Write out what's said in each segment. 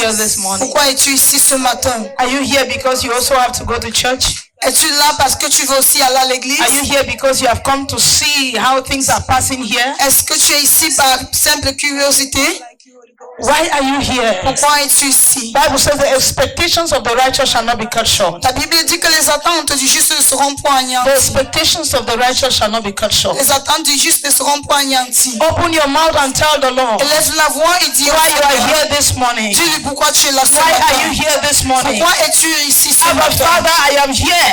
here this morning? Pourquoi es-tu ici ce matin? Are you here because you also have to go to church? Es-tu là parce que tu veux aussi aller à l'église? Are you here because you have come to see how things are passing here? Est-ce que tu es ici par simple curiosité? Why are you here? Pourquoi es-tu ici? Bible says the expectations of the righteous shall not be cut short. La Bible dit que les attentes du juste ne seront point The anéanties. expectations of the righteous shall not be cut short. Les attentes du juste ne seront point anéanties. Open your mouth and tell the Lord Lève la voix et dis why you are here this morning. dis-lui pourquoi tu es là ce Why are matin. you here this morning? Pourquoi es-tu ici ce Abba matin? Father, I am here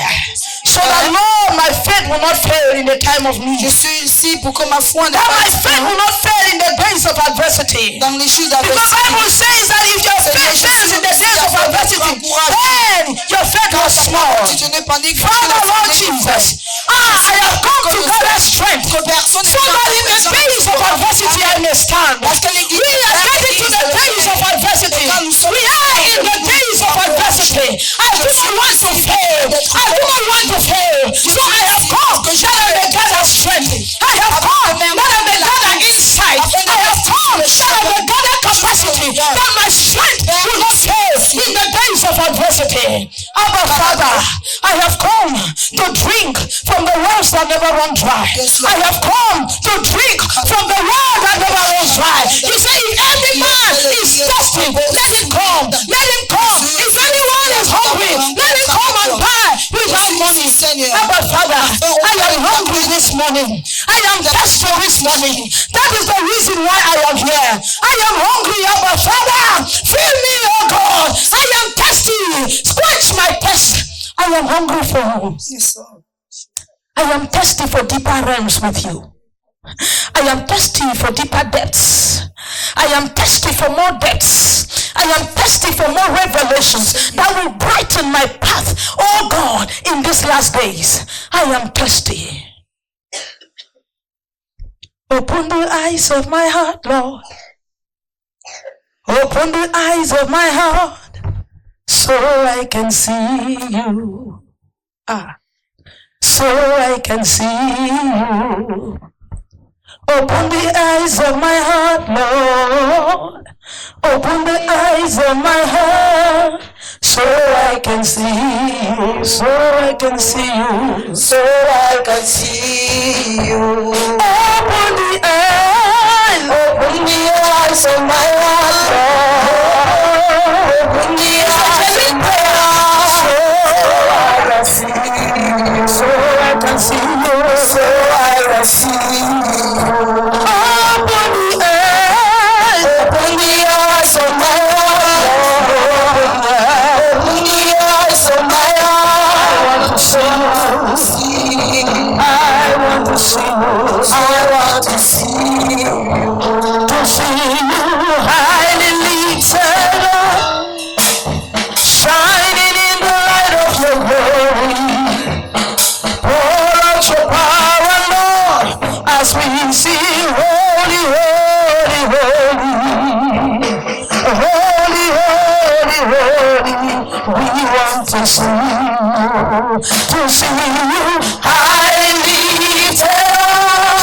so that Lord, my faith will not fail in the time of Je need. suis ici pour que ma foi ne That my fasse faith will not fail in the days of adversity. dans les jours Because the Bible d'adversité. says that if your faith fails in the days of adversity, then your faith was small. Tu ne paniques pas. Father, Lord Jesus, I have come to gather strength so that in the days of adversity I may stand. We are getting to the days of adversity. We are in the days of adversity. I do not want to fail. I do not want to fail. So I have come that I may gather strength. I have come that I may gather insight. I have come that I may gather capacity. That my strength will not fail in the days of adversity. Abba Father, I have come to drink from the wells that never run dry. I have come to drink from the well that never runs dry. You say if every man is thirsty, let him come. Let him come. If anyone is hungry, let him come and buy without money. Abba Father, I am hungry this morning. I am thirsty this morning. That is the reason why I am here. I am hungry, Abba Father. Fill me, oh God. I am thirsty. Quench my thirst. I am hungry for you. Yes, Lord. I am thirsty for deeper realms with you. I am thirsty for deeper depths. I am thirsty for more depths. I am thirsty for more revelations that will brighten my path. Oh God, in these last days, I am thirsty. Open the eyes of my heart, Lord. Open the eyes of my heart so I can see you. So I can see you. Open the eyes of my heart, Lord. Open the eyes of my heart so I can see you. So I can see you. So I can see you. Open the eyes of my heart, Lord. Open the eyes of my heart so I can see you. so I can see you. So I can see you. Open the eyes of my heart, Lord. Open the eyes of my heart. I want to see you. I want to see you. To see you highly lifted up, shining in the light of your glory. Pour out your power, Lord, as we sing holy, holy, holy. Holy, holy, holy. We want to see you highly lifted up,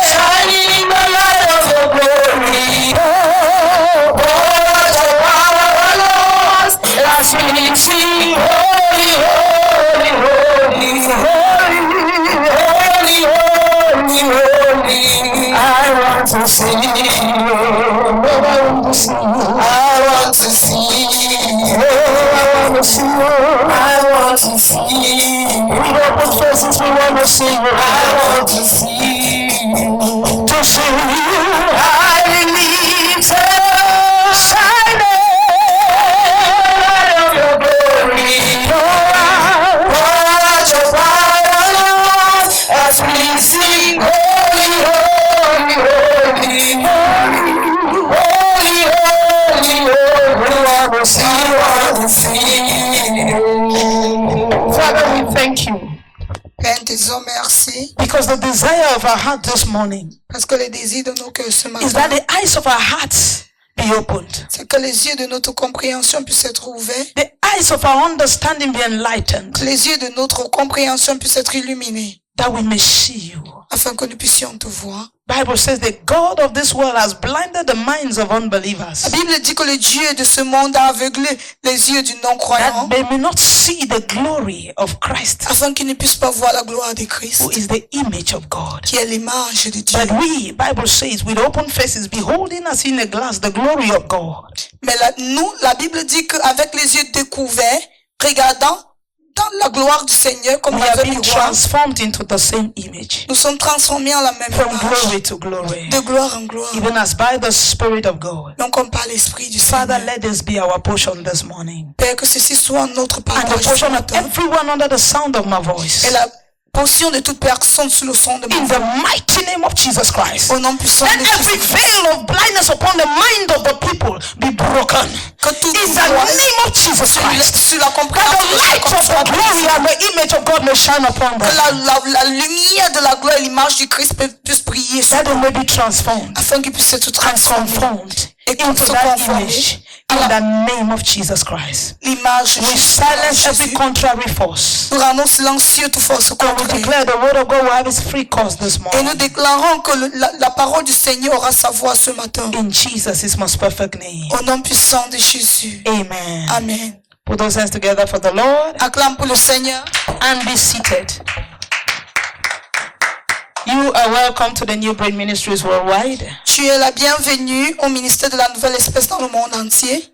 shining in the light of your glory. Pour out your power, Lord, as we sing holy, holy, holy, holy, holy, holy. I want to see you. I want to see you. I want to see you. I want to see you. I want to see you. We open faces, we want to see you. I want to see you. To see you highly lifted up, shining of your glory. Pour out your power, Lord, as we sing holy, holy, holy, holy, holy, holy. We want to see I want to see you. Father, we thank you Père, te disons merci because the desire of our heart this morning parce que le désir de nos cœurs ce is matin, that the eyes of our hearts be opened, c'est que les yeux de notre compréhension puissent être ouverts, the eyes of our understanding be enlightened, que les yeux de notre compréhension puissent être illuminés, that we may see you. afin que nous puissions te voir. Bible says the God of this world has blinded the minds of unbelievers. La Bible dit que le Dieu de ce monde a aveuglé les yeux du non-croyant. That they may not see the glory of Christ. Afin qu'ils ne puissent pas voir la gloire de Christ. Who is the image of God. Qui est l'image de Dieu. But we, Bible says, with open faces, beholding as in a glass the glory of God. Mais la Bible dit qu'avec les yeux découverts, regardant dans la gloire du Seigneur comme we have avec been miroir, transformed into the same image. nous sommes transformés en la même From image. glory to glory. De gloire en gloire. Even as by the Spirit of God. Donc comme par l'Esprit du Father, Seigneur. let this be our portion this morning. Père, que ceci soit notre And the partage ce portion of matin. everyone under the sound of my voice. Et la portion de toute personne sous le son de ma In voix. the mighty name of Jesus Christ. Au nom puissant Let de every Jésus. veil of blindness upon the mind of the people be broken. Que tout In the name of Jesus Christ. sur la That compréhension the light of the glory and the image of God may shine upon que them. la lumière de la gloire et l'image du Christ puisse briller sur That they may be transformed afin qu'ils puissent être and transformés. conformed Et into se that conformer image. à In la- the name of Jesus Christ. l'image de We Jésus. silence every contrary force. Nous rendons silencieux toute force And we contraire. declare the word of God will have its free course this Et nous morning. déclarons que la parole du Seigneur aura sa voix ce matin. In Jesus' most perfect name. Au nom puissant de Jésus. Amen. Amen. Put those hands together for the Lord Acclame pour le Seigneur. and be seated. You are welcome to the New Brain Ministries worldwide. Tu es la bienvenue au ministère de la nouvelle espèce dans le monde entier.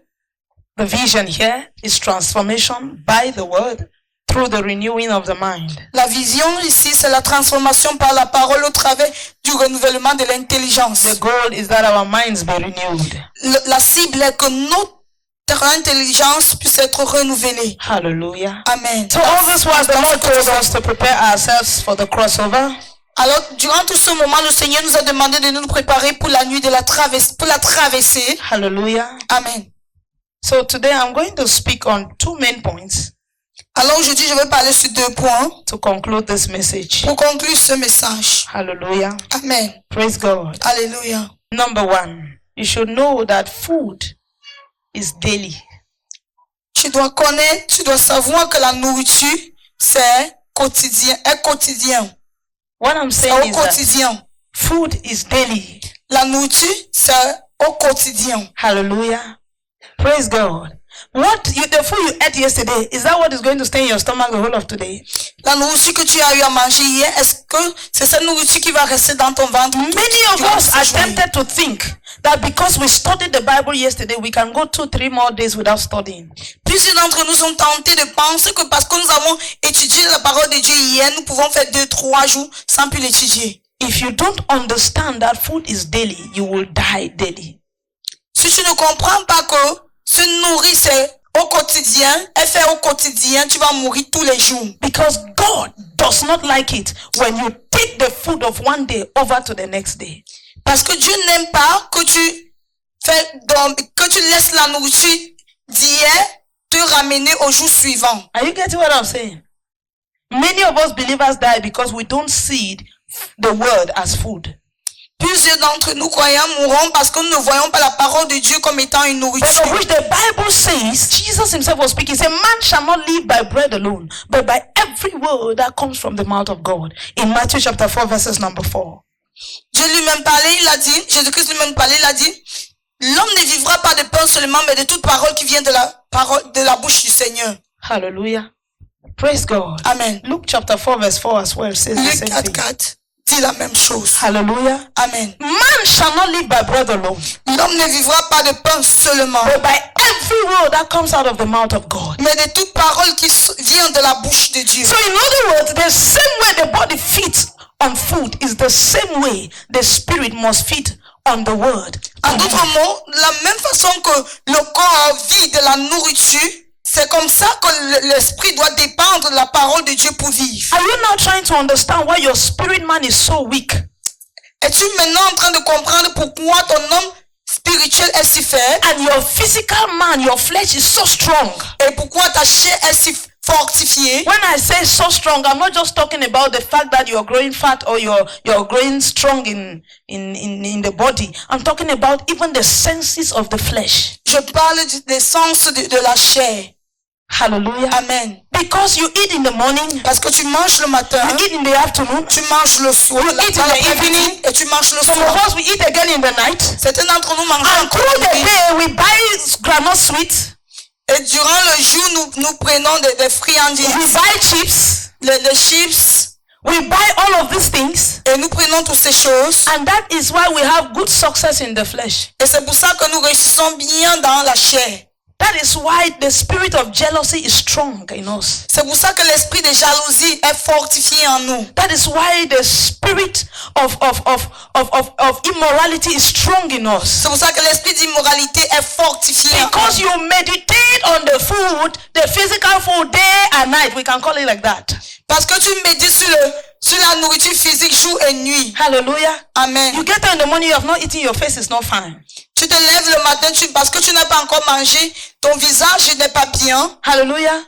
The vision here is transformation by the word through the renewing of the mind. La vision ici, c'est la transformation par la parole au travers du renouvellement de l'intelligence. The goal is that our minds be renewed. La cible est que notre intelligence puisse être renouvelée. Hallelujah. Amen. So all this while the Lord told us to prepare ourselves for the crossover. Alors, durant tout ce moment, le Seigneur nous a demandé de nous préparer pour la nuit de la traversée. Hallelujah. Amen. So today I'm going to speak on two main points Alors aujourd'hui, je vais parler sur 2 points to conclude this message. pour conclure ce message. Hallelujah. Amen. Praise God. Alléluia. Number one, you should know that food is daily. Tu dois connaître, tu dois savoir que la nourriture, c'est quotidien. What I'm C'est saying au is that quotidien. food is daily. La nourriture, c'est au quotidien. Hallelujah. Praise God. The food you ate yesterday, is that what is going to stay in your stomach the whole of today? La nourriture que tu as eu à manger hier, est-ce que c'est cette nourriture qui va rester dans ton ventre? Many of us are tempted to think that because we studied the Bible yesterday, we can go 2-3 more days without studying. Plusieurs d'entre nous sont tentés de penser que parce que nous avons étudié la parole de Dieu hier, nous pouvons faire 2-3 jours sans plus l'étudier. If you don't understand that food is daily, you will die daily. Si tu ne comprends pas que se nourrir c'est au quotidien, et faire au quotidien, tu vas mourir tous les jours. Because God does not like it when you take the food of one day over to the next day. Parce que Dieu n'aime pas que tu laisses la nourriture d'hier te ramener au jour suivant. Are you getting what I'm saying? Many of us believers die because we don't see the word as food. Plusieurs d'entre nous croyants mourront parce que nous ne voyons pas la parole de Dieu comme étant une But nourriture. of which the Bible says, Jesus himself was speaking, he said, man shall not live by bread alone, but by every word that comes from the mouth of God. In Matthew chapter 4, verses number 4. Dieu lui-même parlait, il a dit, Jésus-Christ lui-même parlait, il a dit, l'homme ne vivra pas de pain seulement, mais de toute parole qui vient de la bouche du Seigneur. Hallelujah. Praise God. Amen. Luke chapter 4, verse 4 as well says the Luc same 4, thing. 4 dit la même chose. Hallelujah. Amen. Man shall not live by bread alone, L'homme ne vivra pas de pain seulement, but by every word that comes out of the mouth of God. mais de toute parole qui vient de la bouche de Dieu. So in other words, the same way the body feeds on food is the same way the spirit must feed on the word. En d'autres mots, la même façon que le corps vit de la nourriture, c'est comme ça que l'esprit doit dépendre de la parole de Dieu pour vivre. Are you now trying to understand why your spirit man is so weak? Es-tu maintenant en train de comprendre pourquoi ton homme spirituel est si faible And your physical man, your flesh is so strong. et pourquoi ta chair est si fortifiée? When I say so strong, I'm not just talking about the fact that you're growing fat or you're growing strong in the body. I'm talking about even the senses of the flesh. Je parle des sens de la chair. Hallelujah. Amen. Because you eat in the morning, Parce que tu manges le matin, you eat in the afternoon, tu manges le soir, eat in the l'après-midi, evening. et tu manges le some soir. of us we eat again in the night. Certains d'entre nous mangent And encore through la the nuit. day, we buy groundnut sweet, Et durant le jour, nous prenons des friandises, we buy chips, les chips, we buy all of these things. et nous prenons toutes ces choses. And that is why we have good success in the flesh. Et c'est pour ça que nous réussissons bien dans la chair. That is why the spirit of jealousy is strong in us. C'est pour ça que l'esprit de jalousie est fortifié en nous. That is why the spirit of immorality is strong in us. C'est pour ça que l'esprit d'immoralité est fortifié en nous. Because you meditate on the food, the physical food, day and night. We can call it like that. Parce que tu médites sur la nourriture physique jour et nuit. Hallelujah. Amen. You get up in the morning, you have not eaten, your face is not fine. Tu te lèves le matin, parce que tu n'as pas encore mangé, ton visage n'est pas bien. Hallelujah.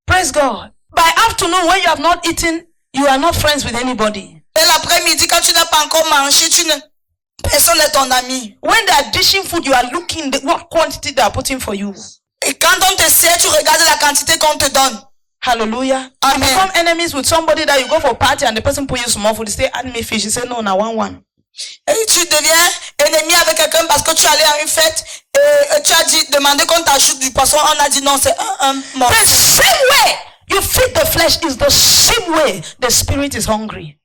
Praise God. By afternoon, when you have not eaten, you are not friends with anybody. Et l'après-midi, quand tu n'as pas encore mangé, personne n'est ton ami. When they are dishing food, you are looking at what quantity they are putting for you. Et quand on te sert, tu regardes la quantité qu'on te donne. Hallelujah. Amen. You become enemies with somebody that you go for a party and the person put you small food. They say, add me fish. You say, no, now one. Et tu deviens ennemi avec quelqu'un parce que tu es allé à une fête et tu as demandé qu'on t'ajoute du poisson. On a dit non, c'est un morceau. The same way you feed the flesh is the same way the spirit is hungry.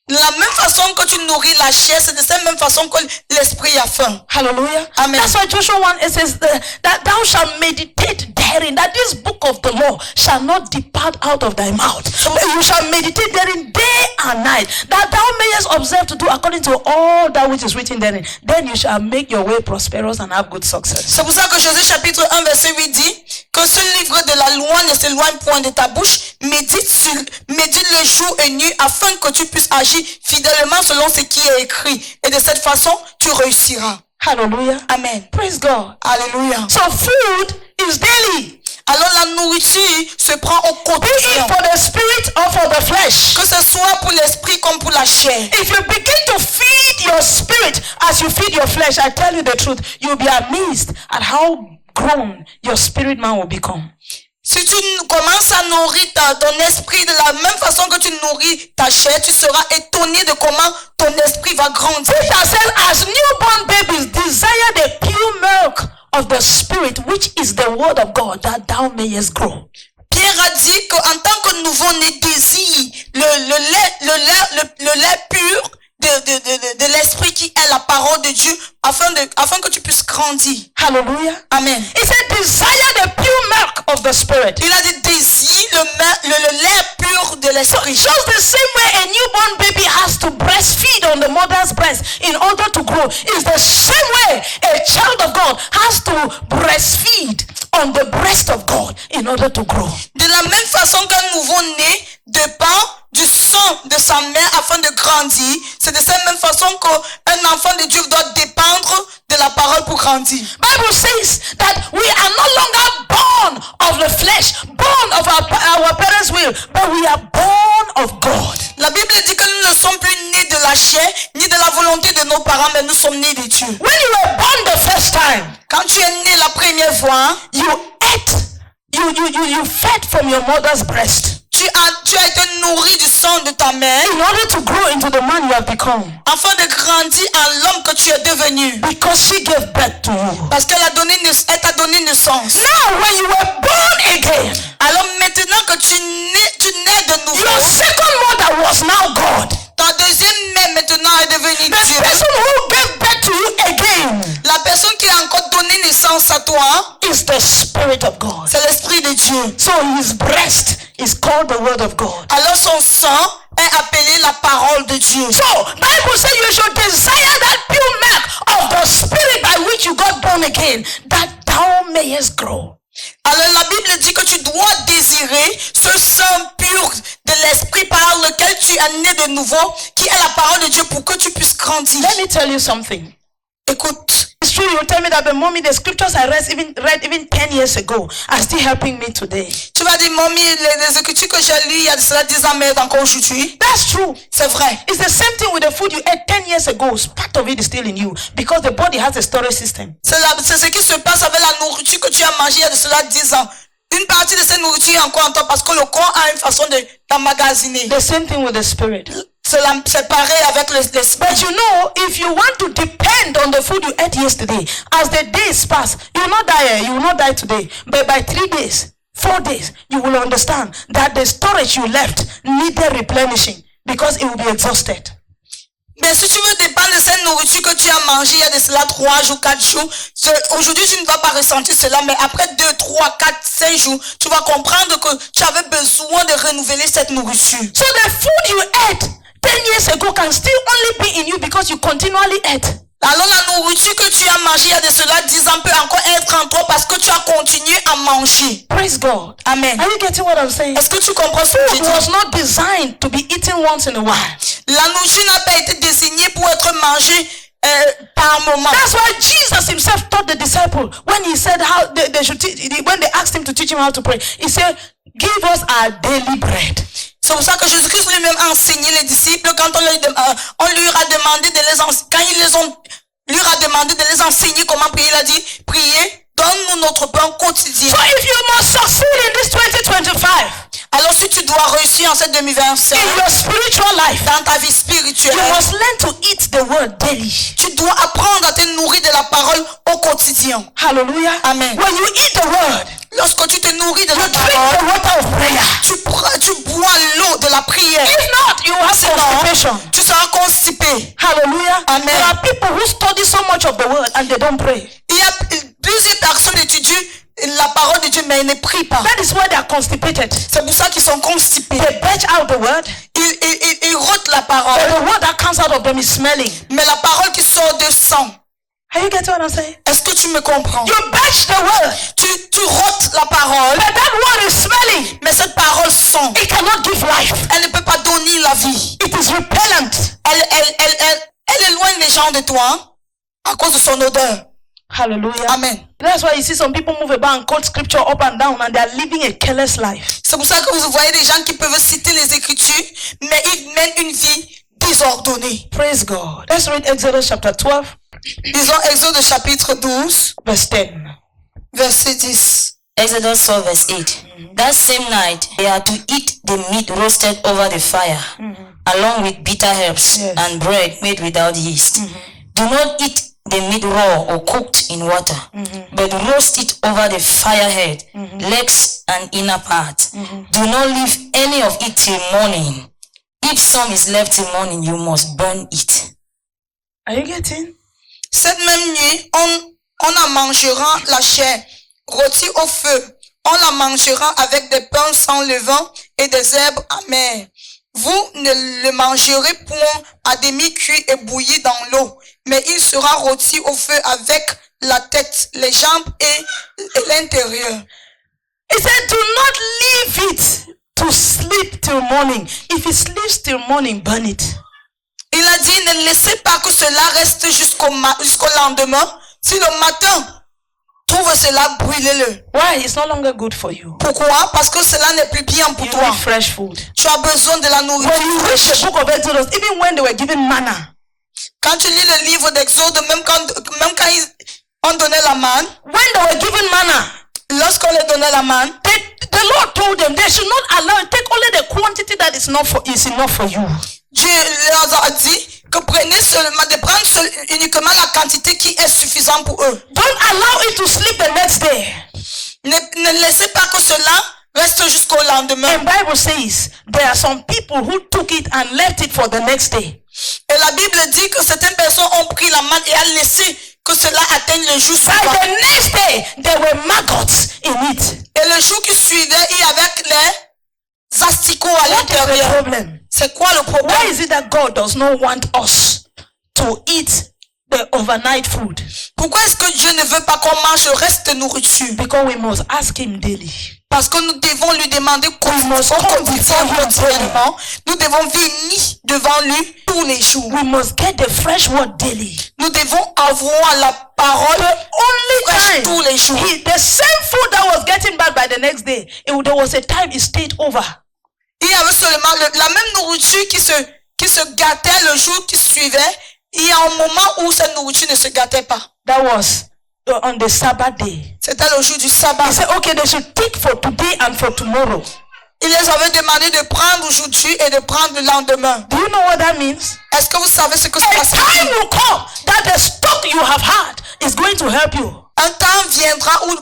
La même façon que tu nourris la chair, c'est de cette même façon que l'esprit a faim. Hallelujah. Amen. That's why Joshua 1, it says that thou shalt meditate therein, that this book of the law shall not depart out of thy mouth. You shall meditate therein day and night, that thou mayest observe to do according to all that which is written therein. Then you shall make your way prosperous and have good success. C'est pour ça que Josué chapitre 1 verset 8 dit que ce livre de la loi ne s'éloigne point de ta bouche. Médite le jour et nuit afin que tu puisses agir fidèlement selon ce qui est écrit. Et de cette façon, tu réussiras. Hallelujah. Amen. Praise God. Alléluia. So food is daily. Alors la nourriture se prend au Be quotidien. it for the spirit or for the flesh. Que ce soit pour l'esprit comme pour la chair. If you begin to feed your spirit as you feed your flesh, I tell you the truth, you'll be amazed at how grown your spirit man will become. Si tu commences à nourrir ton esprit de la même façon que tu nourris ta chair, tu seras étonné de comment ton esprit va grandir. Peter said, as newborn babies, desire the pure milk of the spirit, which is the word of God, that thou mayest grow. Pierre a dit qu'en tant que nouveau-né désire le lait pur de l'esprit qui est la parole de Dieu afin que tu puisses grandir. Hallelujah. Amen. He said, desire the pure milk of the spirit. Il a dit désire le lait pur de l'esprit. Just the same way a newborn baby has to breastfeed on the mother's breast in order to grow, is the same way a child of God has to breastfeed on the breast of God in order to grow. De la même façon qu'un nouveau-né dépend du sang de sa mère afin de grandir, c'est de cette même façon qu'un enfant de Dieu doit dépendre de la parole pour grandir. Bible says that we are no longer born of the flesh, born of our parents' will, but we are born of God. La Bible dit que nous ne sommes plus nés de la chair, ni de la volonté de nos parents, mais nous sommes nés de Dieu. When you were born the first time, Quand tu es né la première fois, you ate, you fed from your mother's breast tu as été nourri du sang de ta mère in order to grow into the man you have become. afin de grandir en l'homme que tu es devenu. Because she gave birth to you. Parce qu'elle t'a donné naissance. Now, when you were born again, Alors maintenant que tu nais de nouveau, your second mother was now God. ta deuxième mère maintenant est devenue The Dieu. person who gave birth to you again La personne qui a encore donné naissance à toi, is the Spirit of God. c'est l'Esprit de Dieu. So his breast is called the Word of God. Alors son sang est appelé la parole de Dieu. So, Bible says you should desire that pure milk of the Spirit by which you got born again, that thou mayest grow. Alors la Bible dit que tu dois désirer ce sang pur de l'Esprit par lequel tu es né de nouveau, qui est la parole de Dieu pour que tu puisses grandir. Let me tell you something. Écoute, It's true, you tell me that, but mommy, the scriptures I read even 10 years ago are still helping me today. tu vas dire, mommy, les écritures que j'ai lues il y a de cela 10 ans m'aident encore aujourd'hui. That's true. C'est vrai. It's the same thing with the food you ate 10 years ago. Part of it is still in you because the body has a storage system. C'est ce qui se passe avec la nourriture que tu as mangée il y a de cela 10 ans. Une partie de cette nourriture est encore en toi parce que le corps a une façon d'emmagasiner. The same thing with the spirit. C'est pareil avec l'esprit. But you know, if you want to depend on the food you ate yesterday, as the days pass, you will not die. You will not die today. But by 3 days, 4 days, you will understand that the storage you left needed replenishing because it will be exhausted. Mais si tu veux dépendre de cette nourriture que tu as mangée il y a de cela 3 jours, 4 jours, aujourd'hui tu ne vas pas ressentir cela, mais après 2, 3, 4, 5 jours, tu vas comprendre que tu avais besoin de renouveler cette nourriture. So the food you ate 10 years ago can still only be in you because you continually ate. Alors la nourriture que tu as mangée il y a de cela 10 ans peut encore être en toi parce que tu as continué à manger. Praise God. Amen. Are you getting what I'm saying? Est-ce que tu comprends ce que je Food dis? was not designed to be eaten once in a while. La nourriture n'a pas été désignée pour être mangée par moment. That's why Jesus himself taught the disciples when he said how they should teach, when they asked him to teach him how to pray. He said, "Give us our daily bread." C'est pour ça que Jésus-Christ lui-même a enseigné les disciples quand on leur a demandé de les enseigner, quand ils leur a demandé de les enseigner comment prier, il a dit, priez, donne-nous notre pain quotidien. So if you must succeed in this 2025, alors si tu dois réussir en cette 2025, in your spiritual life, dans ta vie spirituelle, you must learn to eat the word daily. tu dois apprendre à te nourrir de la parole au quotidien. Hallelujah. Amen. When you eat the word, Lorsque tu te nourris de la you drink parole, the water of prayer. tu bois l'eau de la prière. If not, you have constipation. Tu seras constipé. Hallelujah. Amen. There are people who study so much of the word and they don't pray. Il y a plusieurs personnes qui étudient la parole de Dieu, mais ils ne prient pas. That is why they are constipated. C'est pour ça qu'ils sont constipés. They belch out the word, Ils rotent la but parole, the word that comes out of them is smelling. mais la parole qui sort de sang. Are you getting what I'm saying? Est-ce que tu me comprends? You belch the word, Tu rotes la parole, but that word is smelling. mais cette parole sent. It cannot give life. Elle ne peut pas donner la vie. It is repellent. Elle éloigne les gens de toi à cause de son odeur. Hallelujah. Amen. That's why you see some people move about and quote scripture up and down and they are living a careless life. C'est pour ça que vous voyez des gens qui peuvent citer les Écritures, mais ils mènent une vie désordonnée. Praise God. Let's read Exodus chapter 12, Disons Exode chapitre 12, verse 10. verset 10. Exodus 12 verse 8. That same night, they are to eat the meat roasted over the fire, along with bitter herbs Yes. and bread made without yeast. Do not eat the meat raw or cooked in water, but roast it over the firehead, legs and inner part. Do not leave any of it till morning. If some is left till morning, you must burn it. Are you getting? Cette même nuit, on en mangera la chair, rôtie au feu. On la mangera avec des pains sans levain et des herbes amères. Vous ne le mangerez point à demi-cuit et bouilli dans l'eau, mais il sera rôti au feu avec la tête, les jambes et l'intérieur. He said, do not leave it to sleep till morning. If it sleeps till morning, burn it. Il a dit, ne laissez pas que cela reste jusqu'au lendemain. Si le matin trouve cela, brûlez-le. Why? It's no longer good for you. Pourquoi? Parce que cela n'est plus bien pour You toi. need fresh food. Tu as besoin de la When you read nourriture. the book of Exodus, even when they were given manna, Quand tu lis le livre d'Exode, même quand on donnait la manne, when they were given manna, lorsqu'on leur donnait la manne, the Lord told them they should not allow it. Take only the quantity that is enough for you. Dieu leur a dit que de prendre uniquement la quantité qui est suffisante pour eux. Don't allow it to sleep the next day. Ne laissez pas que cela reste jusqu'au lendemain. The Bible says there are some people who took it and left it for the next day. Et la Bible dit que certaines personnes ont pris la manne et ont laissé que cela atteigne le jour By suivant. the next day, there were maggots in it. Et le jour qui suivait, il y avait les asticots à What is the l'intérieur. problem? C'est quoi le problème? Why is it that God does not want us to eat the overnight food? Pourquoi est-ce que Dieu ne veut pas qu'on mange le reste de nourriture? Because we must ask Him daily. Parce que nous devons lui demander quotidiennement. Nous devons venir devant lui tous les jours. We must get the fresh word daily. Nous devons avoir la parole Only fraîche time, tous les jours. the same food that was getting bad by the next day, there was a time it stayed over. Il y avait seulement la même nourriture qui se gâtait le jour qui suivait. Il y a un moment où cette nourriture ne se gâtait pas. That was on the Sabbath day. C'était le jour du sabbat. He said, okay, they should take for today and for tomorrow. Il les avait demandé de prendre aujourd'hui et de prendre le lendemain. Do you know what that means? Est-ce que vous savez ce que A ça time signifie? will come that the stock you have had is going to help you. Un temps viendra où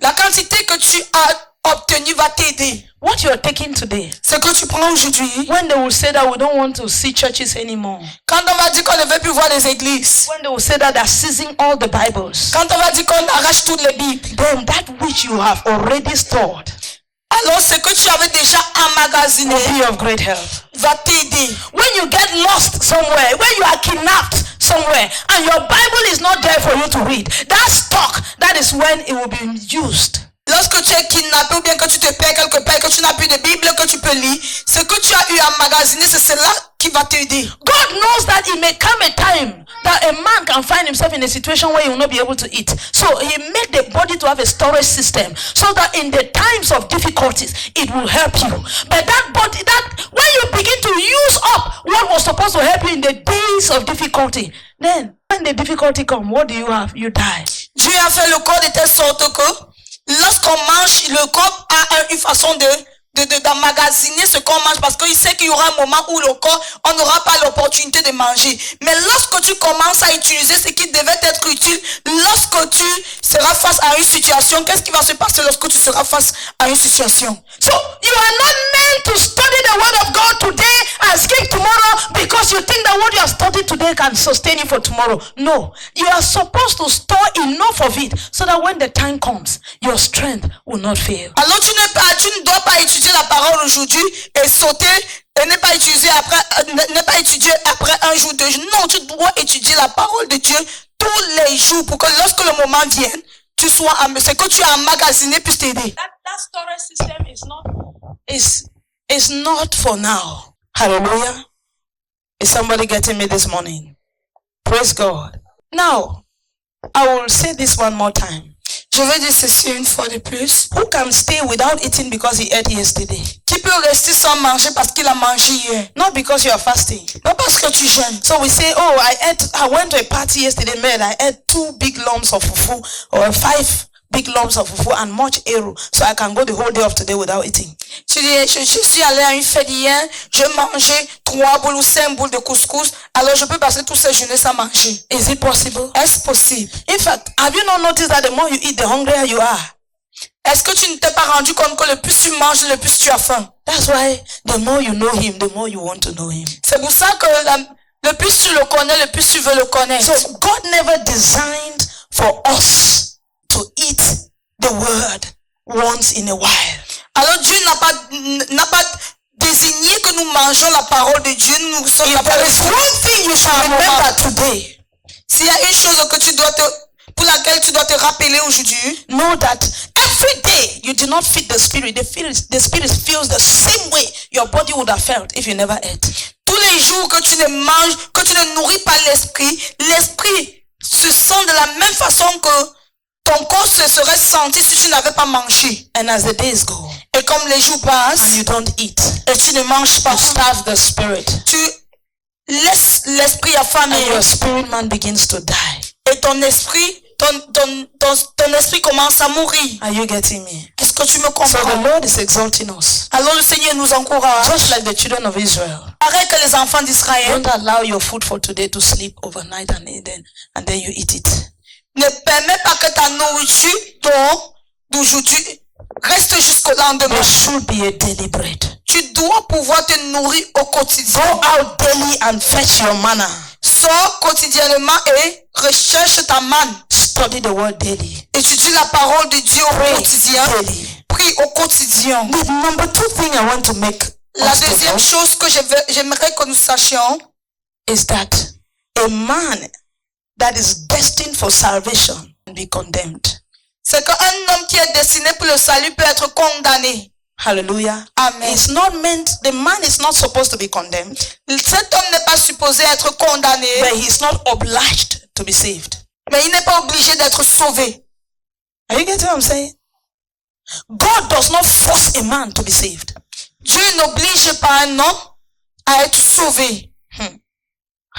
la quantité que tu as obtenue va t'aider. What you are taking today, Ce que tu prends aujourd'hui, when they will say that we don't want to see churches anymore, quand on va dire qu'on ne veut plus voir les églises, when they will say that they're seizing all the Bibles, quand on va dire qu'on arrache toutes les Bibles, then that which you have already stored alors ce que tu avais déjà emmagasiné will be of great help. va t'aider. When you get lost somewhere, when you are kidnapped somewhere, and your Bible is not there for you to read, that stock, that is when it will be used. Lorsque tu es kidnappé ou bien que tu te perds quelque part et que tu n'as plus de Bible que tu peux lire, ce que tu as eu à emmagasiner, c'est cela qui va t'aider. God knows that it may come a time that a man can find himself in a situation where he will not be able to eat. So he made the body to have a storage system so that in the times of difficulties, it will help you. But that body, that when you begin to use up what was supposed to help you in the days of difficulty, then when the difficulty comes, what do you have? You die. Dieu a fait le corps de telle sorte que lorsqu'on mange, le corps a une façon d'emmagasiner ce qu'on mange parce qu'il sait qu'il y aura un moment où le corps, on n'aura pas l'opportunité de manger. Mais lorsque tu commences à utiliser ce qui devait être utile, lorsque tu seras face à une situation, qu'est-ce qui va se passer lorsque tu seras face à une situation? So you are not meant to study the word of God today and skip tomorrow because you think that what you have studied today can sustain you for tomorrow. No, you are supposed to store enough of it so that when the time comes, your strength will not fail. Alors tu ne dois pas étudier la parole aujourd'hui et sauter et ne pas étudier après un jour, 2 jours. Non, tu dois étudier la parole de Dieu tous les jours pour que lorsque le moment vienne, tu sois ce que tu as emmagasiné puisse t'aider. That storage system is not for now. Hallelujah. Is somebody getting me this morning? Praise God. Now, I will say this one more time. Je vais dire ceci une fois de plus. Who can stay without eating because he ate yesterday? Qui peut rester sans manger parce qu'il a mangé hier? Not because you are fasting. Pas parce que tu jeûnes. So we say, oh, I went to a party yesterday, man. I ate 2 big lumps of fufu or 5 big lumps of fufu and much eru, so I can go the whole day of today without eating. Tu dis, je suis allé à une fête hier, je mangeais 3 boules ou 5 boules de couscous, alors je peux passer toute cette journée sans manger. Is it possible? Est-ce possible? In fact, have you not noticed that the more you eat, the hungrier you are? Est-ce que tu ne t'es pas rendu compte que le plus tu manges, le plus tu as faim? That's why the more you know him, the more you want to know him. C'est pour ça que le plus tu le connais, le plus tu veux le connaître. So God never designed for us to eat the word once in a while. Alors Dieu n'a pas désigné que nous mangeons la parole de Dieu. Nous sommes If there is one thing you should remember today, s'il y a une chose que pour laquelle tu dois te rappeler aujourd'hui, know that every day you do not feed the spirit. The spirit feels the same way your body would have felt if you never ate. Tous les jours que tu ne manges, que tu ne nourris pas l'esprit se sent de la même façon que ton corps se serait senti si tu n'avais pas mangé. And as the days go, et comme les jours passent, and you don't eat, et tu ne manges pas, you starve the spirit. Tu laisses l'esprit affamé. And your spirit man begins to die. Et ton esprit commence à mourir. Are you getting me? Est-ce que tu me comprends? So the Lord is exalting us. Alors le Seigneur nous encourage. Just like the children of Israel. Pareil que les enfants d'Israël. Don't allow your food for today to sleep overnight and then you eat it. Ne permets pas que ta nourriture d'aujourd'hui reste jusqu'au lendemain. There should be a daily bread. Tu dois pouvoir te nourrir au quotidien. Go out daily and fetch your manna. Sors quotidiennement et recherche ta manne. Study the word daily. Étudie la parole de Dieu au quotidien. Daily. Prie au quotidien. The number 2 thing I want to make La deuxième chose que j'aimerais que nous sachions is that a man that is destined for salvation can be condemned. C'est qu'un homme qui est destiné pour le salut peut être condamné. Hallelujah. Amen. The man is not supposed to be condemned. Cet homme n'est pas supposé être condamné. But he's not obliged to be saved. Mais il n'est pas obligé d'être sauvé. Are you getting what I'm saying? God does not force a man to be saved. Dieu n'oblige pas un homme à être sauvé.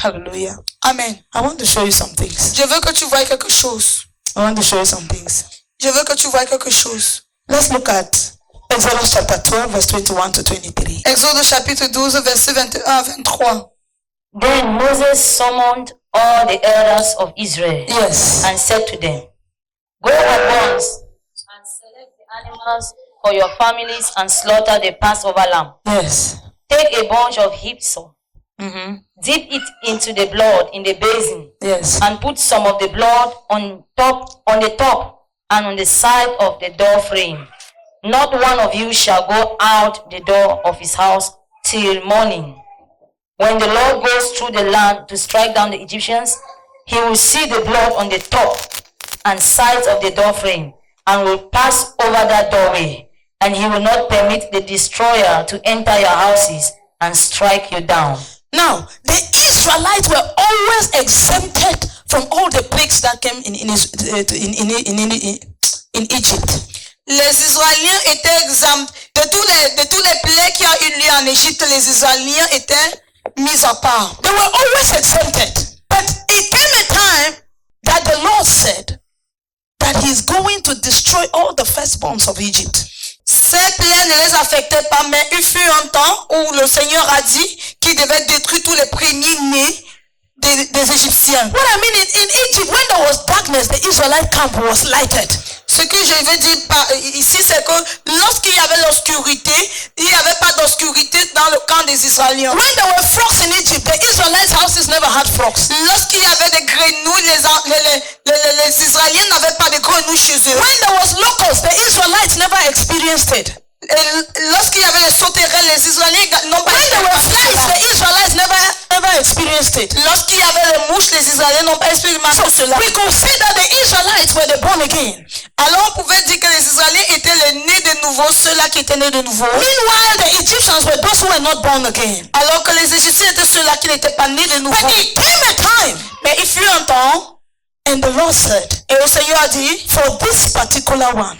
Hallelujah. Amen. I want to show you some things. Je veux que tu vois quelque chose. I want to show you some things. Je veux que tu vois quelque chose. Let's look at Exodus chapter 12, verse 21 to 23. Exode chapitre 12, verset 21 à 23. Then Moses summoned all the elders of Israel Yes. and said to them, Go at once and select the animals for your families and slaughter the Passover lamb. Yes. Take a bunch of hyssop, dip it into the blood in the basin, Yes. and put some of the blood on the top and on the side of the door frame. Not one of you shall go out the door of his house till morning. When the Lord goes through the land to strike down the Egyptians, he will see the blood on the top and sides of the door frame and will pass over that doorway, and he will not permit the destroyer to enter your houses and strike you down. Now, the Israelites were always exempted from all the plagues that came in Egypt. Les Israéliens étaient exempts de tous les plaies qui ont eu lieu en Égypte. Les Israéliens étaient mis à part. They were always exempted. But it came a time that the Lord said that he's going to destroy all the firstborns of Egypt. Ces plaies ne les affectaient pas, mais il fut un temps où le Seigneur a dit qu'il devait détruire tous les premiers-nés des Égyptiens. What I mean in Egypt, when there was darkness, the Israelite camp was lighted. Ce que je veux dire ici, c'est que lorsqu'il y avait l'obscurité, il n'y avait pas d'obscurité dans le camp des Israéliens. When there were frogs in Egypt, the Israelites' houses never had frogs. Lorsqu'il y avait des grenouilles, les Israéliens n'avaient pas de grenouilles chez eux. When there was locusts, the Israelites never experienced it. Lorsqu'il y avait les sauterelles, les Israéliens n'ont pas When there were flies, the Israelites never experienced it. Lorsqu'il y avait les mouches, les Israéliens n'ont pas expérimenté cela. We could say that the Israelites were the born again. Alors on pouvait dire que les Israéliens étaient les nés de nouveau, ceux-là qui étaient nés de nouveau. Meanwhile, the Egyptians were those who were not born again. Alors que les Égyptiens étaient ceux-là qui n'étaient pas nés de nouveau. But it came a time, mais il fut un temps, and the Lord said, et le Seigneur a dit, for this particular one,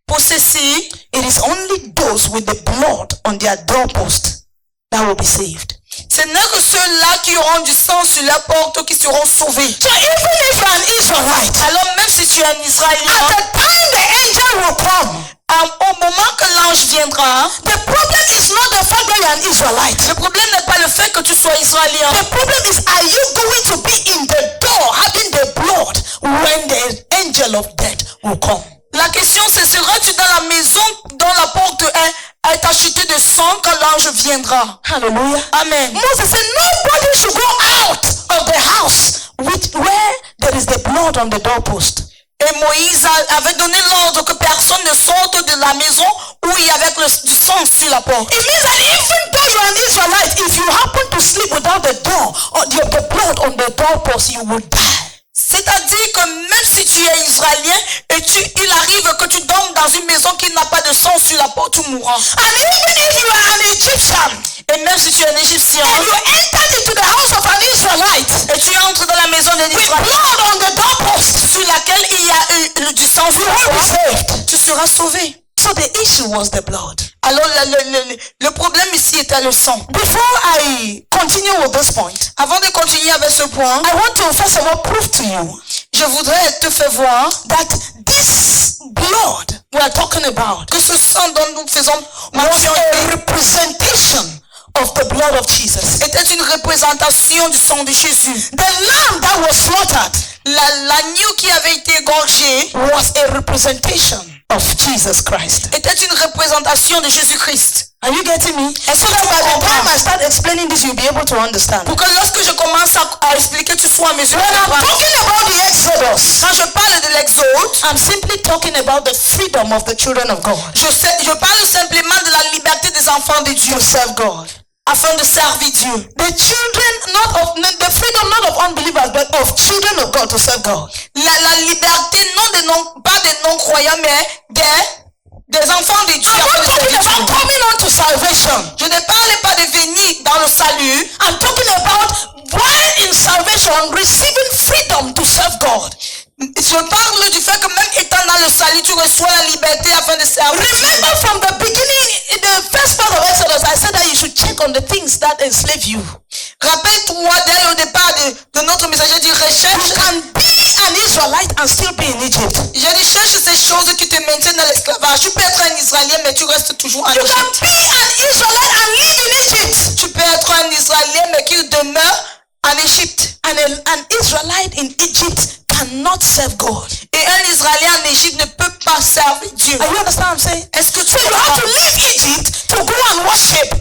pour ceci, it is only those with the blood on their doorpost that will be saved. Ce n'est que ceux-là qui auront du sang sur la porte qui seront sauvés. So even if you're an Israelite, alors même si tu es un Israélien, at the time the angel will come, au moment que l'ange viendra, the problem is not the fact that you're an Israelite. Le problème n'est pas le fait que tu sois israélien. The problem is, are you going to be in the door having the blood when the angel of death will come? La question c'est, seras-tu dans la maison dont la porte est tachetée de sang quand l'ange viendra? Hallelujah. Amen. Moses said nobody should go out of the house where there is the blood on the doorpost. Et Moïse avait donné l'ordre que personne ne sorte de la maison où il y avait du sang sur la porte. It means that even though you're an Israelite, if you happen to sleep without the door or the blood on the doorpost, you will die. C'est-à-dire que même si tu es israélien et il arrive que tu dormes dans une maison qui n'a pas de sang sur la porte, tu mourras. And even if you are an Egyptian, et même si tu es un Égyptien, and you entered into the house of an Israelite, et tu entres dans la maison d'un with Israélien, blood on the doorpost, sur laquelle il y a du sang sur la porte, tu seras sauvé. So the issue was the blood. Alors le problème ici était le sang. Before I continue with this point, avant de continuer avec ce point, I want to first of all prove to you, je voudrais te faire voir that this blood we are talking about, que ce sang dont nous faisons mention, a representation of the blood of Jesus. Était une représentation du sang de Jésus. The lamb that was slaughtered, l'agneau qui avait été égorgé, was a representation of Jesus Christ. Était une représentation de Jésus-Christ. Are you getting me? Est-ce que by the time I start explaining this, you'll be able to understand. Pour que lorsque je commence à expliquer, tu sois à mesure. When I'm talking about the Exodus, quand je parle de l'Exode, I'm simply talking about the freedom of the children of God. Je parle simplement de la liberté des enfants de Dieu. To serve God. Afin de servir Dieu. The freedom not of unbelievers, but of children of God to serve God. La liberté pas des non-croyants, mais des enfants de Dieu. I'm not talking about coming on to salvation. Je ne parle pas de venir dans le salut. I'm talking about while in salvation, receiving freedom to serve God. Je parle du fait que même étant dans le salut, tu reçois la liberté afin de servir. Remember from the beginning, in the first part of Exodus, I said that you should check on the things that enslave you. Rappelle-toi dès le départ de notre messager dit You recherche. can be an Israelite and still be in Egypt. Je dis cherche ces choses qui te maintiennent dans l'esclavage. Tu peux être un Israélien mais tu restes toujours en You can Égypte. be an Israelite and live in Egypt. Tu peux être un Israélien mais qui demeure en Égypte. And an Israelite in Egypt cannot serve God. Et un Israélien en Égypte ne peut pas servir Dieu. Are you understand what I'm saying? Est-ce que tu So you have to comprends? leave Egypt to go and worship.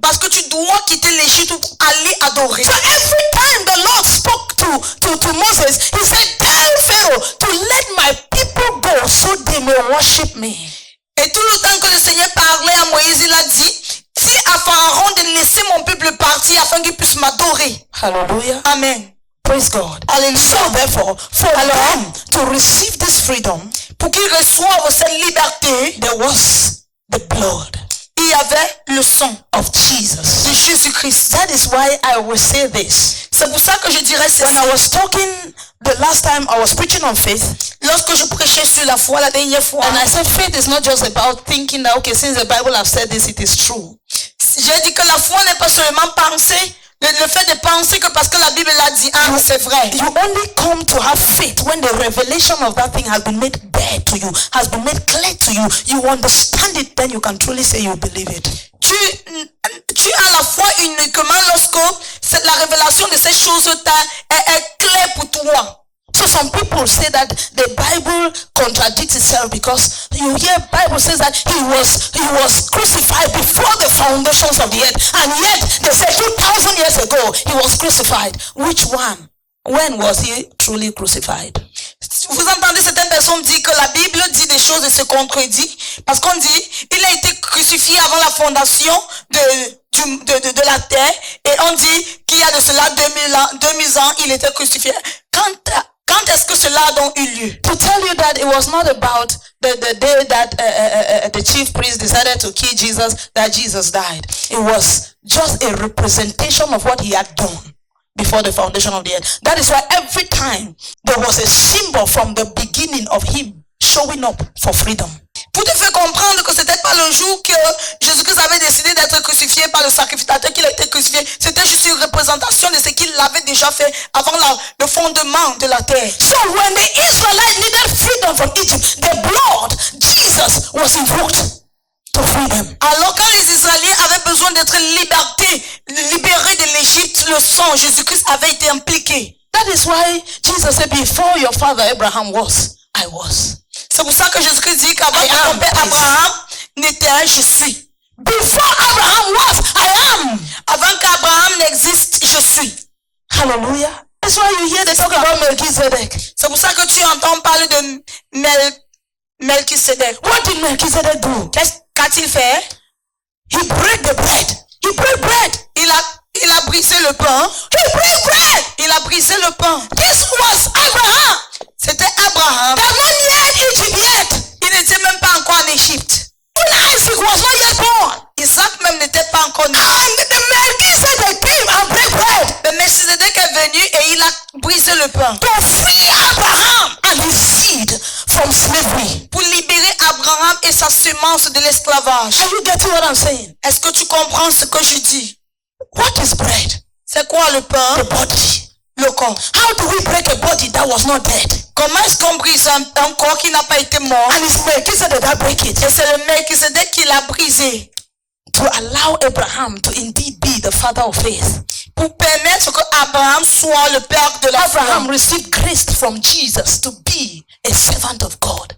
Parce que tu dois quitter l'Égypte pour aller adorer. So every time the Lord spoke to Moses, he said, tell Pharaoh to let my people go so they may worship me. Et tout le temps que le Seigneur parlait à Moïse, il a dit, dis à Pharaon de laisser mon peuple partir afin qu'il puisse m'adorer. Hallelujah. Amen. Praise God. Alléluia. So therefore, for them to receive this freedom, Pour qu'ils reçoivent cette liberté, there was the blood il y avait le sang of Jesus. de Jésus-Christ. That is why I will say this. C'est pour ça que je dirais ceci. When I was talking the last time I was preaching on faith, Lorsque je prêchais sur la foi la dernière fois, and I said faith is not just about thinking that, okay, since the Bible has said this, it is true. j'ai dit que la foi n'est pas seulement penser, le fait de penser que parce que la Bible l'a dit, ah, c'est vrai. You only come to have faith when the revelation of that thing has been made bare to you, has been made clear to you. You understand it, then you can truly say you believe it. Tu as la foi uniquement lorsque la révélation de ces choses est claire pour toi. So some people say that the Bible contradicts itself because you hear Bible says that he was crucified before the foundations of the earth, and yet they say 2,000 years ago he was crucified. Which one? When was he truly crucified? Vous entendez certaines personnes dire que la Bible dit des choses et se contredit parce qu'on dit il a été crucifié avant la fondation de la terre et on dit qu'il y a de cela 2000 ans il était crucifié. Quand est-ce que cela a donc eu lieu? To tell you that it was not about the day that the chief priest decided to kill Jesus, that Jesus died. It was just a representation of what he had done before the foundation of the earth. That is why every time there was a symbol from the beginning of him showing up for freedom. Pour te faire comprendre que c'était pas le jour que Jésus-Christ avait décidé d'être crucifié par le sacrificateur qu'il a été crucifié. C'était juste une représentation de ce qu'il avait déjà fait avant le fondement de la terre. So when the Israelites needed freedom from Egypt, the blood, Jesus, was invoked to free them. Alors quand les Israéliens avaient besoin d'être libérés de l'Égypte, le sang, Jésus-Christ avait été impliqué. That is why Jesus said, before your father Abraham was, I was. C'est pour ça que Jésus-Christ dit qu'avant que ton père Abraham n'était, je suis. Before Abraham was, I am. Avant qu'Abraham n'existe, je suis. Hallelujah. That's why you hear they talk about Melchizedek. C'est pour ça que tu entends parler de Melchizedek. What did Melchizedek do? Qu'est-ce qu'a-t-il fait? He broke the bread. He broke bread. Il a brisé le pain. He broke bread. Il a brisé le pain. This was Abraham. C'était Abraham. They're not yet Egypt yet. Il n'était même pas encore en Égypte. Even Isaac was not yet born. Isaac même n'était pas encore né. And the Melchizedek came and broke bread. Le Melchizedek est venu et il a brisé le pain. To free Abraham and his seed from slavery. Pour libérer Abraham et sa semence de l'esclavage. Are you getting what I'm saying? Est-ce que tu comprends ce que je dis? What is bread? C'est quoi le pain? The body. Le corps. How do we break a body that was not dead? Comment est-ce qu'on brise un corps qui n'a pas été mort? And it's Melchizedek that break it. Et c'est le Melchizedek qui l'a brisé. To allow Abraham to indeed be the father of faith. Pour permettre que Abraham soit le père de la foi. Abraham received grace from Jesus to be a servant of God.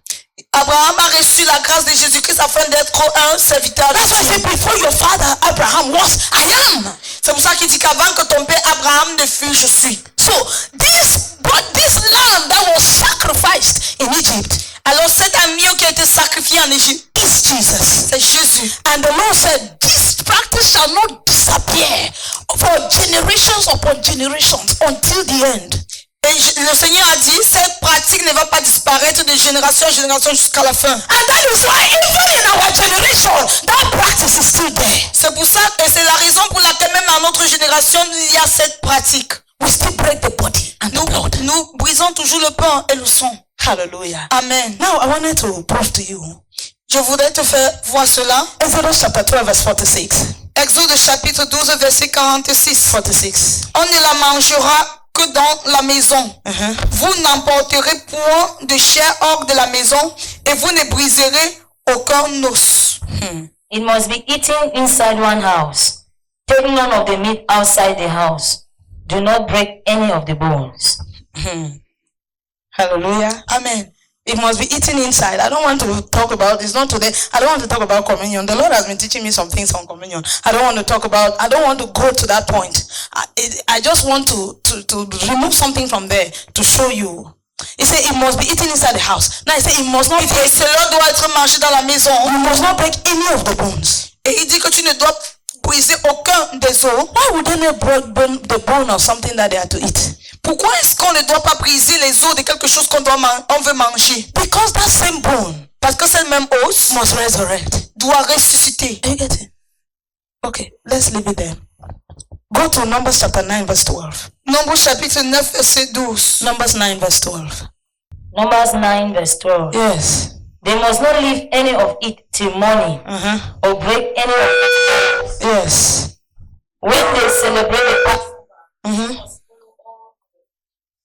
Abraham a reçu la grâce de Jésus-Christ afin d'être un serviteur de That's why I Dieu. said before your father Abraham was, I am. C'est pour ça qu'il dit qu'avant que ton père Abraham ne fût, je suis. So this lamb that was sacrificed in Egypt, Alors cet agneau qui a été sacrifié en Égypte, is Jesus. c'est Jésus. And the Lord said, this practice shall not disappear for generations upon generations until the end. Et le Seigneur a dit, cette pratique ne va pas disparaître de génération en génération jusqu'à la fin. And that is why even in our generation, that practice is still there. C'est pour ça, et c'est la raison pour laquelle même dans notre génération, il y a cette pratique. We still break the body and the blood. Nous brisons toujours le pain et le sang. Hallelujah. Amen. Now I wanted to prove to you. Je voudrais te faire voir cela. Exodus chapter 12 verse 46. Exode chapitre 12, verset 46. 46. On ne la mangera que dans la maison. Vous n'emporterez point de chair hors de la maison et vous ne briserez aucun os. It must be eaten inside one house. Take none of the meat outside the house. Do not break any of the bones. Hallelujah. Amen. It must be eaten inside. I don't want to talk about, it's not today. I don't want to talk about communion. The Lord has been teaching me some things on communion. I don't want to go to that point. I just want to remove something from there to show you. He said it must be eaten inside the house. Now he said it must not Et cela doit être mangé dans la maison. You must not break any of the bones. Et il dit que tu ne dois briser aucun des os. Why would they not break the bone of something that they are to eat? Pourquoi est-ce qu'on ne doit pas briser les os de quelque chose qu'on veut manger? Because that same bone, parce que c'est le même os, must resurrect. Doit ressusciter. You get it? Okay, let's leave it there. Go to Numbers chapter 9 verse 12. Numbers chapitre 9 verset 12. Numbers 9 verse 12. Numbers 9 verse 12. Yes. They must not leave any of it till morning or break any of it. Yes. When they celebrate the Passover.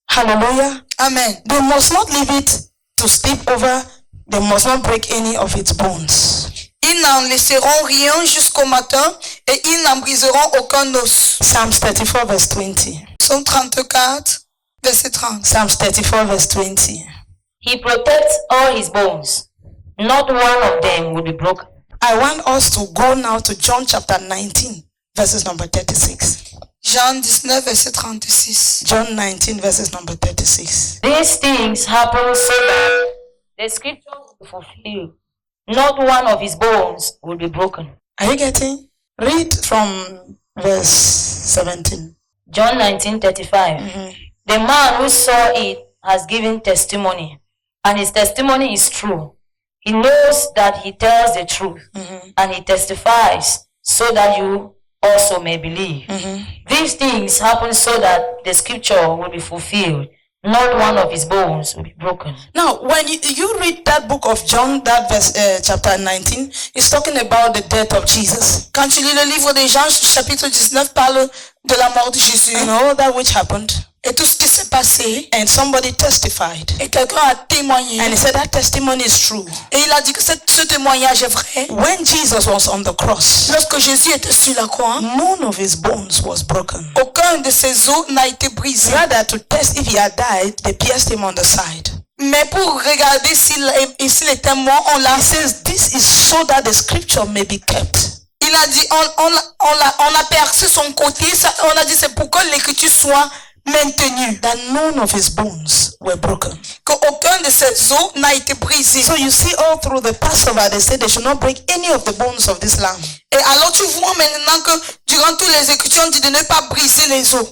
Hallelujah. Amen. They must not leave it to sleep over. They must not break any of its bones. Ils n'en laisseront rien jusqu'au matin et ils n'en briseront aucun os. Psalms 34 verse 20. Psaume 34 verset 30. Psalms 34 verse 20. He protects all his bones. Not one of them will be broken. I want us to go now to John chapter 19 verses number 36. Jean 19 verset 36. John 19 verses number 36. These things happen so that the scripture will be fulfilled. Not one of his bones will be broken. Are you getting? Read from verse 17. John 19:35. The man who saw it has given testimony, and his testimony is true. He knows that he tells the truth, and he testifies so that you also may believe. These things happen so that the scripture will be fulfilled. Not one of his bones will be broken. Now, when you read that book of John, that verse, chapter 19, it's talking about the death of Jesus. Quand tu lis le livre de Jean, chapitre 19 parle de la mort de Jésus. And all that which happened. Et tout ce qui s'est passé. And somebody testified. Et quelqu'un a témoigné. And he said that testimony is true. Et il a dit que ce témoignage est vrai. When Jesus was on the cross, lorsque Jésus était sur la croix, none of his bones was broken. Aucun de ses os n'a été brisé. Rather, to test if he had died, they pierced him on the side. Mais pour regarder s'il était mort, on l'a. He says this is so that the scripture may be kept. Il a dit, on a percé son côté, on a dit c'est pour que l'écriture soit maintenue. That none of his bones were broken. Qu'aucun de ses os n'a été brisé. So you see all through the Passover, they said they should not break any of the bones of this lamb. Et alors tu vois maintenant que durant toutes les écritures, on dit de ne pas briser les os.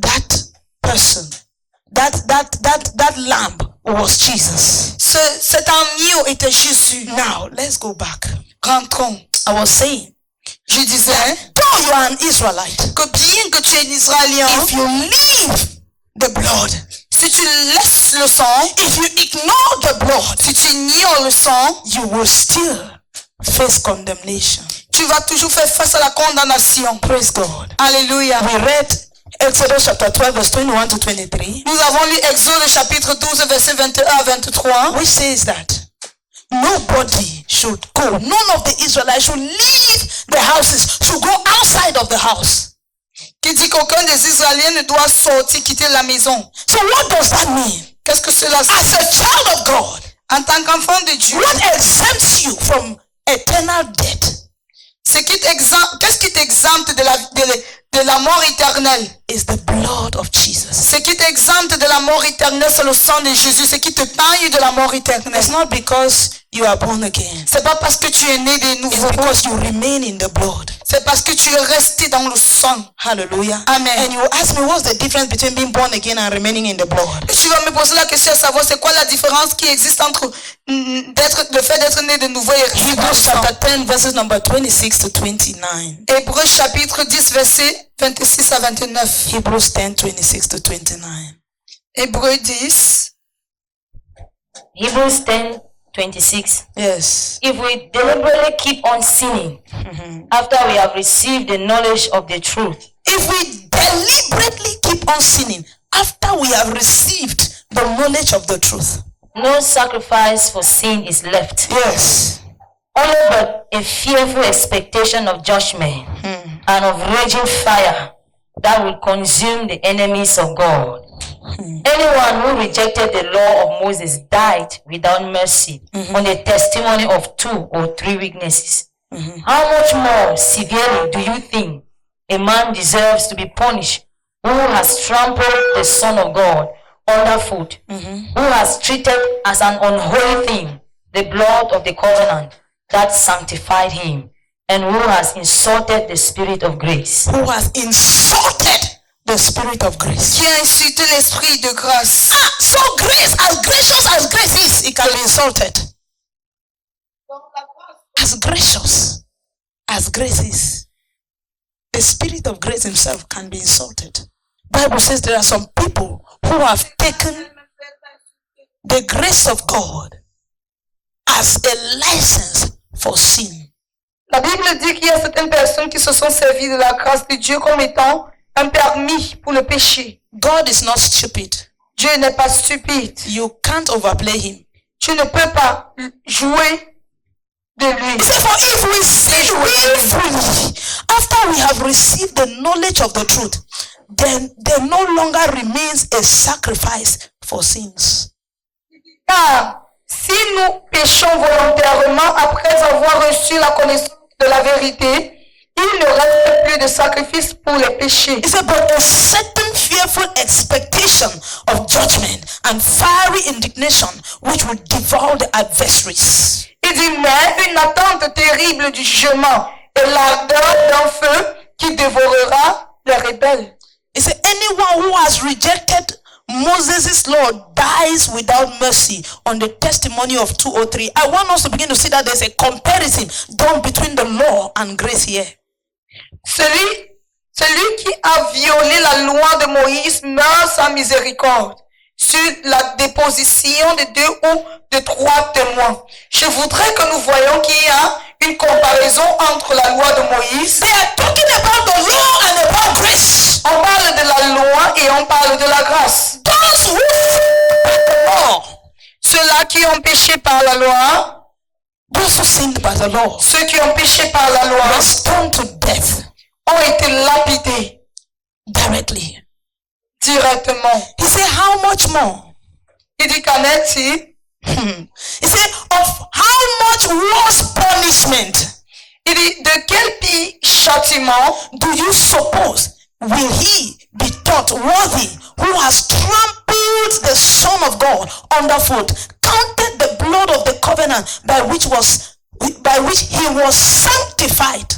That person, that lamb was Jesus. Cet agneau était Jésus. Now, let's go back. Rentrons. I was saying, je disais, though you are an Israelite, que bien que tu es Israélien, if you leave the blood, si tu laisses le sang, if you ignore the blood, si tu ignores le sang, you will still face condemnation. Tu vas toujours faire face à la condamnation. Praise God. Alléluia. We read Exodus chapter 12 verse 21 to 23. Nous avons lu Exode chapitre 12 verset 21 à 23. Which says that nobody should go. None of the Israelites should leave the houses, should go outside of the house. Qui dit qu'aucun des Israéliens ne doit sortir, quitter la maison. So what does that mean? Qu'est-ce que cela signifie? As a child of God, en tant qu'enfant de Dieu, what exempts you from eternal death? Qu'est-ce qui t'exempte de la mort éternelle? Is the blood of Jesus. Ce qui t'exempte de la mort éternelle, c'est le sang de Jésus. Ce qui te taille de la mort éternelle. It's not because you are born again. C'est pas parce que tu es né de nouveau. It's because you remain in the blood. C'est parce que tu es resté dans le sang. Hallelujah. Amen. And you ask me, what's the difference between being born again and remaining in the blood? Et tu vas me poser la question à savoir c'est quoi la différence qui existe entre le fait d'être né de nouveau et rester dans le sang. Hebrews chapter 10 verses number 26 to 29. Hébreux chapitre 10 verset 26 à 29. Hebrews 10, 26 to 29. Hébreux 10. Hebrews 10, 26. Yes. If we deliberately keep on sinning after we have received the knowledge of the truth, If we deliberately keep on sinning after we have received the knowledge of the truth. no sacrifice for sin is left, Yes. only but a fearful expectation of judgment and of raging fire that will consume the enemies of God. Anyone who rejected the law of Moses died without mercy on the testimony of 2 or 3 witnesses. How much more severely do you think a man deserves to be punished who has trampled the Son of God underfoot, who has treated as an unholy thing the blood of the covenant that sanctified him, and who has insulted the Spirit of grace? Who has insulted the Spirit of grace. Qui a insulté l'esprit de grâce. So grace, as gracious as grace is, it can be insulted. As gracious as grace is, the Spirit of grace himself can be insulted. Bible says there are some people who have taken the grace of God as a license for sin. La Bible dit qu'il y a certaines personnes qui se sont servies de la grâce de Dieu comme étant un permis pour le péché. God is not stupid. Dieu n'est pas stupide. You can't overplay him. Tu ne peux pas jouer de lui. He said, for if we sin willfully after we have received the knowledge of the truth, then there no longer remains a sacrifice for sins. Car si nous péchons volontairement après avoir reçu la connaissance de la vérité, il ne reste plus de sacrifice pour les péchés. He said, but a certain fearful expectation of judgment and fiery indignation which will devour the adversaries. Il dit, mais une attente terrible du jugement et l'ardeur d'un feu qui dévorera les rebelles. He said, anyone who has rejected Moses' law dies without mercy on the testimony of 2 or 3. I want us to begin to see that there's a comparison done between the law and grace here. Celui qui a violé la loi de Moïse meurt sans miséricorde sur la déposition de 2 ou de 3 témoins. Je voudrais que nous voyions qu'il y a une comparaison entre la loi de Moïse. They are talking about the law and about grace. On parle de la loi et on parle de la grâce. Those who the law, Ceux-là qui ont péché par la loi, those who sinned by the law, ceux qui ont péché par la loi, were stoned to death ont été lapidés directly. directement. He said, how much more? Il dit qu'en est-il? He said, of how much worse punishment Il dit, de quel pire châtiment do you suppose will he be thought worthy who has trampled the Son of God underfoot, counted the blood of the covenant by which he was sanctified?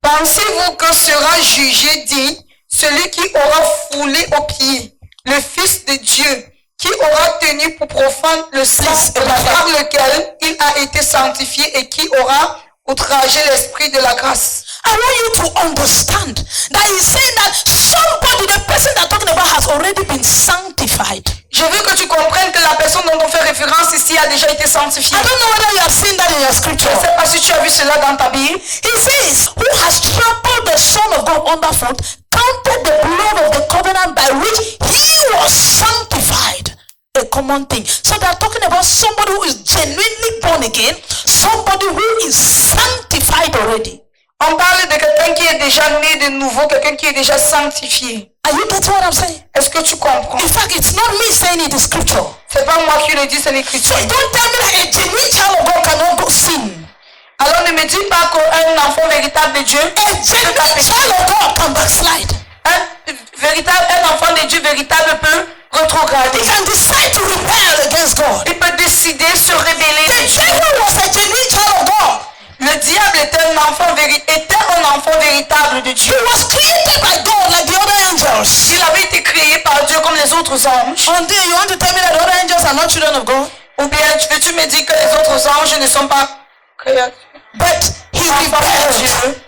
pensez-vous que sera jugé digne celui qui aura foulé aux pieds le Fils de Dieu, qui aura tenu pour profane le sang par lequel il a été sanctifié et qui aura outragé l'esprit de la grâce? I want you to understand that he's saying that somebody, the person that talking about, has already been sanctified. Je veux que tu comprennes que la personne dont on fait référence ici a déjà été sanctifiée. I don't know whether you have seen that in your scripture. Je ne sais pas si tu as vu cela dans ta Bible. He says, who has trampled the Son of God underfoot, counted the blood of the covenant by which he was sanctified. A common thing. So they are talking about somebody who is genuinely born again, somebody who is sanctified already. On parle de quelqu'un qui est déjà né de nouveau, quelqu'un qui est déjà sanctifié. Are you getting what I'm saying? Est-ce que tu comprends? In fact, it's not me saying it, it's scripture. C'est pas moi qui le dis, c'est l'écriture. So don't tell me that a genuine child of God cannot go sin. Alors ne me dis pas qu'un enfant véritable de Dieu, A genuine child of God can backslide. un enfant de Dieu véritable peut rétrograder. He can decide to rebel against God. Il peut décider de se rebeller. The devil was a genuine child of God. Le diable était un enfant véritable de Dieu. He was created by God like the other angels. Il avait été créé par Dieu comme les autres anges. One day you want to tell me that the other angels are not children of God? Ou bien veux-tu me dire que les autres anges ne sont pas créés? But he Enfants de Dieu. rebelled.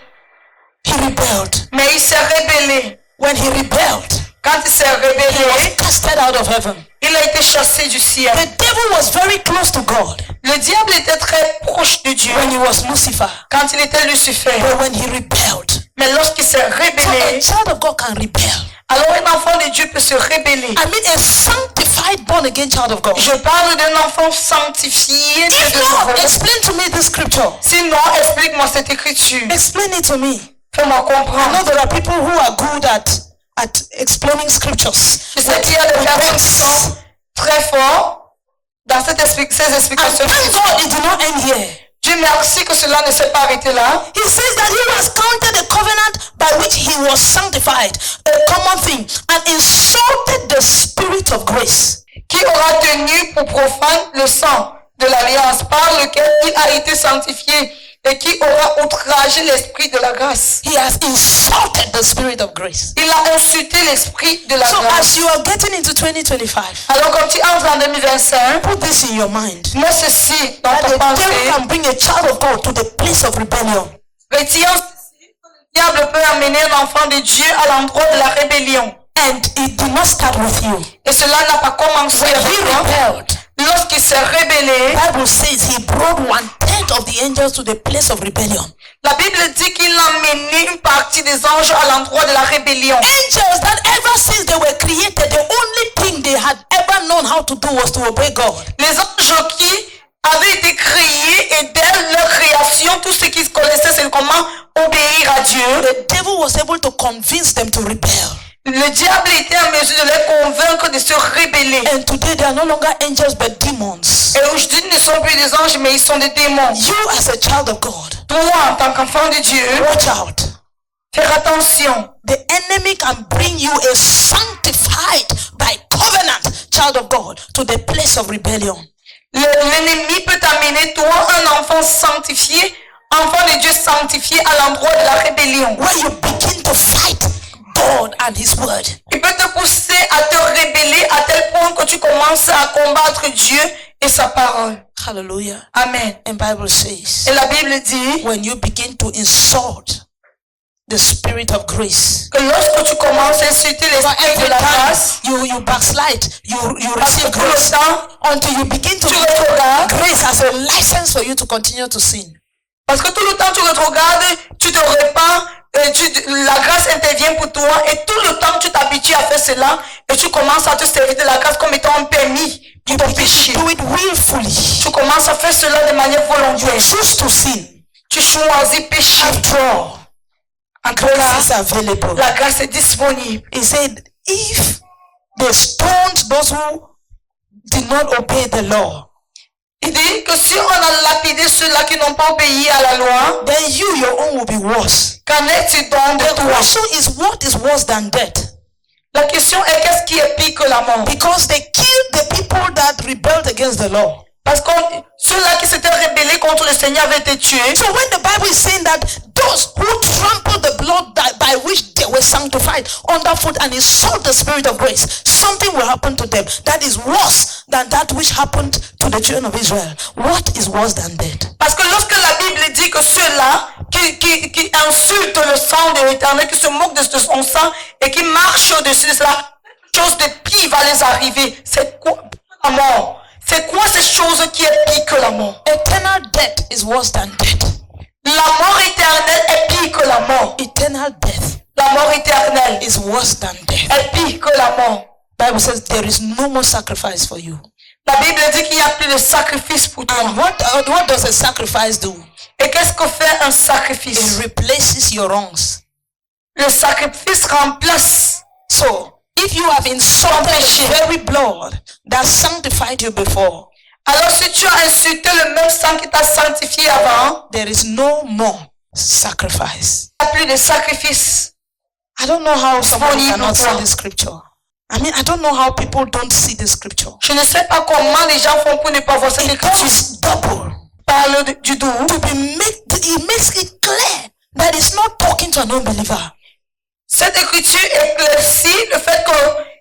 He rebelled. Mais il s'est rebellé. When he rebelled, Quand il s'est he was rebellé, casted out of heaven. Il a été chassé du ciel. The devil was very close to God Le diable était très proche de Dieu when he was Lucifer. quand il était Lucifer. But when he rebelled, Mais lorsqu'il s'est so a rébellé, child of God can rebel. alors un enfant de Dieu peut se rebeller. I mean, a sanctified, born again child of God. Je parle d'un enfant sanctifié If de not, nouveau. explain to me this scripture. Sinon, explique-moi cette écriture. Explain it to me. Fais-moi I know comprendre. there are people who are good at explaining scriptures. Je sais qu'il y a des personnes qui sont très forts dans ces And explications. thank God it did not end here. Dieu merci que cela ne s'est pas arrêté là. He says that he was counted a covenant by which he was sanctified, a common thing, and insulted the spirit of grace. Qui aura tenu pour profane le sang de l'alliance par lequel il a été sanctifié et qui aura outragé l'esprit de la grâce. He has insulted the spirit of grace. Il a insulté l'esprit de la So grâce. as you are getting into 2025, Alors quand tu entres en 2025, put this in your mind. mets ceci dans That ta the devil pensée. can bring a child of God to the place of rebellion. Retiens ceci, que le diable peut amener un enfant de Dieu à l'endroit de la rébellion. And it did not start with you. Et cela n'a pas commencé When he avec toi. rebelled, Lorsqu'il s'est rébellé, the Bible says he brought 1/10 of the angels to the place of rebellion. la Bible dit qu'il a mené une partie des anges à l'endroit de la rébellion. Angels that ever since they were created, the only thing they had ever known how to do was to obey God. Les anges qui avaient été créés et dès leur création, tout ce qu'ils connaissaient, c'est comment obéir à Dieu. The devil was able to convince them to rebel. Le diable était en mesure de les convaincre de se rebeller. And today they are no longer angels but demons. Et aujourd'hui, ils ne sont plus des anges, mais ils sont des démons. You as a child of God, Toi, en tant qu'enfant de Dieu, watch out. faire attention. The enemy can bring you a sanctified by covenant child of God to the place of rebellion. L'ennemi peut t'amener, toi, un enfant sanctifié, enfant de Dieu sanctifié, à l'endroit de la rébellion. Where you begin to fight God and his word. Il peut te pousser à te rebeller à tel point que tu commences à combattre Dieu et sa parole. Hallelujah. Amen. And Bible says, Et la Bible dit when you begin to insult the spirit of grace, que lorsque tu commences à insulter l'esprit de every la time grâce, you backslide, you parce que receive tout le grace temps, until you begin to tu get regardes, grace as a license for you to continue to sin. parce que tout le temps tu regardes, tu te répands, la grâce intervient pour toi et tout le temps tu t'habitues à faire cela et tu commences à te servir de la grâce comme étant un permis pour ton péché. Do it willfully. Tu commences à faire cela de manière volontaire. Choose to sin. Tu choisis péché. After all, En tout grace cas, is available. la grâce est disponible. He said, if they stoned those who did not obey the law, Il dit que si on a lapidé ceux-là qui n'ont pas obéi à la loi, then you, your own will be worse. qu'en est-il donc de The toi? question is, what is worse than death? La question est qu'est-ce qui est pire que la mort? Because they killed the people that rebelled against the law. Parce que ceux-là qui s'étaient rébellés contre le Seigneur avaient été tués. So when the Bible is saying that those who trample the blood by which they were sanctified underfoot and insult the spirit of grace, something will happen to them that is worse than that which happened to the children of Israel. What is worse than death? Parce que lorsque la Bible dit que ceux-là qui insultent le sang de l'Éternel, qui se moquent de son sang et qui marchent au-dessus de cela, quelque chose de pire va les arriver. C'est quoi la mort? C'est quoi cette chose qui est pire que la mort? Eternal death is worse than death. La mort éternelle est pire que la mort. Eternal death La mort éternelle is worse than death. est pire que la mort. Bible says there is no more sacrifice for you. La Bible dit qu'il n'y a plus de sacrifice pour toi. And what does a sacrifice do? Et qu'est-ce que fait un It sacrifice? replaces your wrongs. Le sacrifice remplace. So, if you have insulted the very blood that sanctified you before, Alors si tu as insulté le même sang qui t'a sanctifié avant, there is no more sacrifice. il n'y a plus de sacrifice. I don't know how someone Disponible cannot pour toi. see the scripture. I mean, I don't know how people don't see the scripture. Je ne sais pas comment les gens font pour ne pas voir cette It écriture. comes double. Parle du doux. It makes it clear that it's not talking to an unbeliever. Cette écriture éclaircit le fait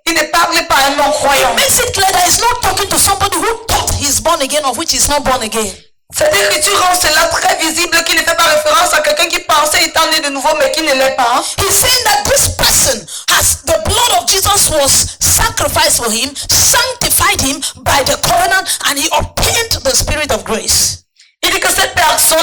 qu'il ne parle pas à un It non-croyant. makes it clear that it's not talking to somebody who thought he's born again of which he's not born again. Cette écriture rend cela très visible qu'il ne fait pas référence à quelqu'un qui pensait étant né de nouveau mais qui ne l'est pas. He's saying that this person as the blood of Jesus was sacrificed for him, sanctified him by the covenant, and he obtained the spirit of grace. Il dit que cette personne,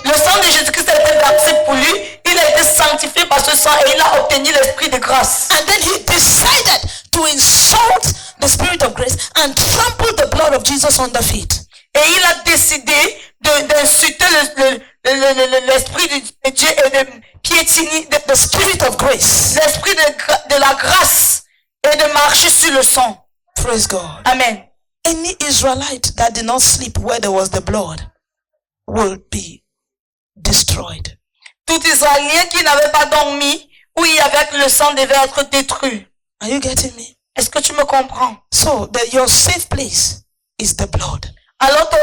le sang de Jésus-Christ a été versé pour lui, il a été sanctifié par ce sang et il a obtenu l'esprit de grâce. And then he decided to insult the spirit of grace and trample the blood of Jesus on the feet. Et il a décidé d'insulter l'esprit de Dieu et de piétiner The spirit of grace. l'esprit de la grâce et de marcher sur le sang. Praise God. Amen. Any Israelite that did not sleep where there was the blood will be destroyed. Tout Israélien qui n'avait pas dormi où il y avait le sang devait être détruit. Are you getting me? Est-ce que tu me comprends? So your safe place is the blood. Alors ton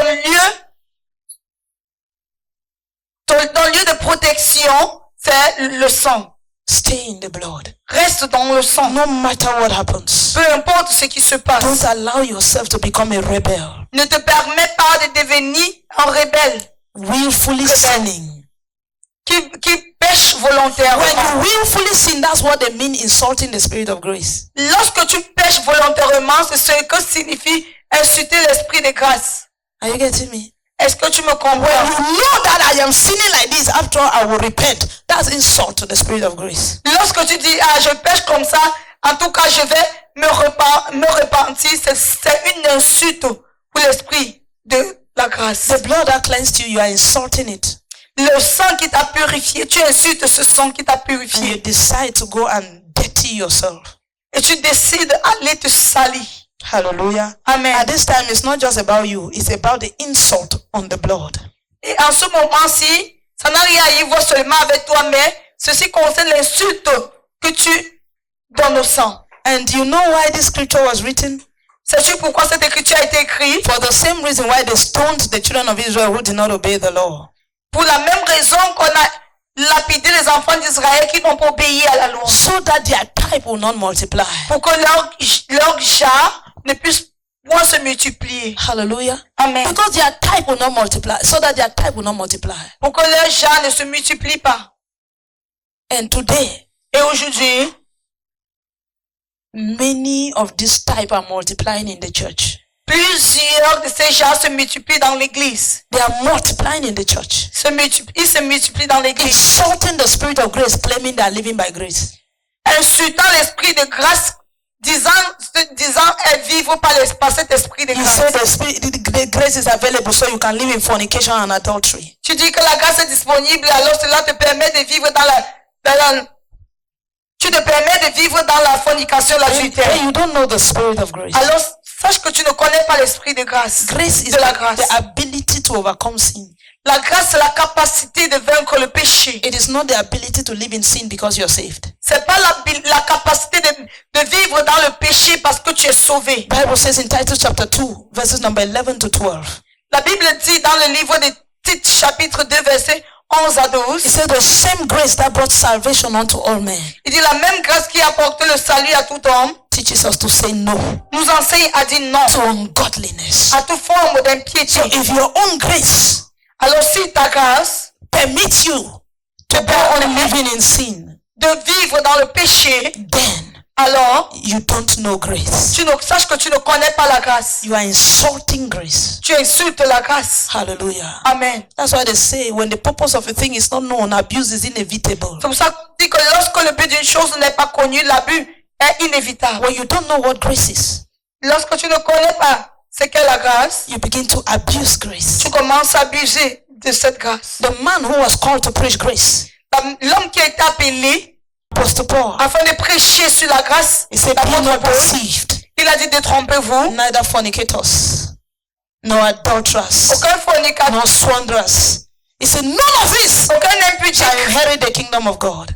lieu de protection, c'est le sang. Stay in the blood. Reste dans le sang. No matter what happens. Peu importe ce qui se passe. Don't allow yourself to become a rebel. Ne te permets pas de devenir un rebelle Willfully sinning. qui pêche volontairement. When you willfully sin, that's what they mean insulting the spirit of grace. Lorsque tu pêches volontairement, c'est ce que signifie insulter l'esprit de grâce. Are you getting me? Est-ce que tu me When comprends? you know that I am sinning like this, after all I will repent. That's insult to the spirit of grace. Lorsque tu dis, je pêche comme ça, en tout cas, je vais me repentir, c'est une insulte pour l'esprit de la grâce. The blood that cleansed you, you are insulting it. Le sang qui t'a purifié, tu insultes ce sang qui t'a And you purifié. decide to go and dirty yourself. Et tu décides d'aller te salir. Hallelujah. Amen. At this time, it's not just about you. It's about the insult on the blood. Et en ce moment-ci, ça n'a rien à y voir seulement avec toi, mais ceci concerne l'insulte que tu donnes au sang. And you know why this scripture was written? Sais-tu pourquoi cette écriture a été écrite? For the same reason why they stoned the children of Israel who did not obey the law. Pour la même raison qu'on a lapidé les enfants d'Israël qui n'ont pas obéi à la loi. So that their type will not multiply. Pour que leur genre ne puisse point se multiplier. Hallelujah. Amen. Because their type will not multiply. So that their type will not multiply. Pour que leur genre ne se multiplie pas. And today, Et aujourd'hui, many of this type are multiplying in the church. plusieurs de ces genres se multiplient dans l'église. They are multiplying in the church. Ils se multiplient dans l'église. Insulting the spirit of grace, claiming they are living by grace. Insultant l'esprit de grâce, disant vivre par cet esprit de You say grâce. the grace is available so you can live in fornication and adultery. Tu dis que la grâce est disponible, alors cela te permet de vivre tu te permets de vivre dans la fornication, l'adultère. Hey, you don't know the spirit of grace. Alors, sache que tu ne connais pas l'esprit de grâce. Grace is de la grâce. the ability to overcome sin. La grâce, c'est la capacité de vaincre le péché. It is not the ability to live in sin because you're saved. C'est pas la capacité de vivre dans le péché parce que tu es sauvé. Bible says in Titus chapter 2, verses number 11 to 12. La Bible dit dans le livre de Tite, chapitre 2, verset 11 à 12. It says the same grace that brought salvation unto all men Il dit la même grâce qui a apporté le salut à tout homme teaches us to say no nous enseigne à dire non to ungodliness. à toute forme d'impiété. So if your own grace Alors si ta grâce permits you to go on living in sin, de vivre dans le péché, then alors you don't know grace. sache que tu ne connais pas la grâce. You are insulting grace. Tu insultes la grâce. Hallelujah. Amen. That's why they say when the purpose of a thing is not known, abuse is inevitable. C'est pour ça qu'on dit que lorsque le but d'une chose n'est pas connu, l'abus est inévitable. When you don't know what grace is, Lorsque tu ne connais pas ce qu'est la grâce, you begin to abuse grace. tu commences à abuser de cette grâce. The man who was called to preach grace, L'homme qui a été appelé Apostle Paul, afin de prêcher sur la grâce, he said, be l'apôtre not Paul, deceived, il a dit détrompez-vous. neither fornicators, nor adulterers, Aucun fornicateur, nor slanderers. He said, none of this aucun shall impudique inherit the kingdom of God.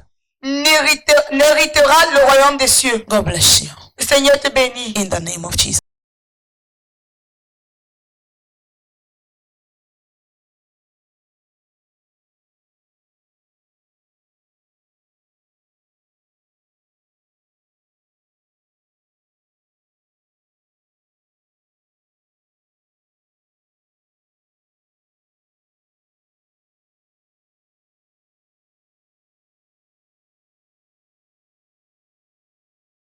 n'héritera le royaume des cieux. God bless you. Le Seigneur te bénit. In the name of Jesus.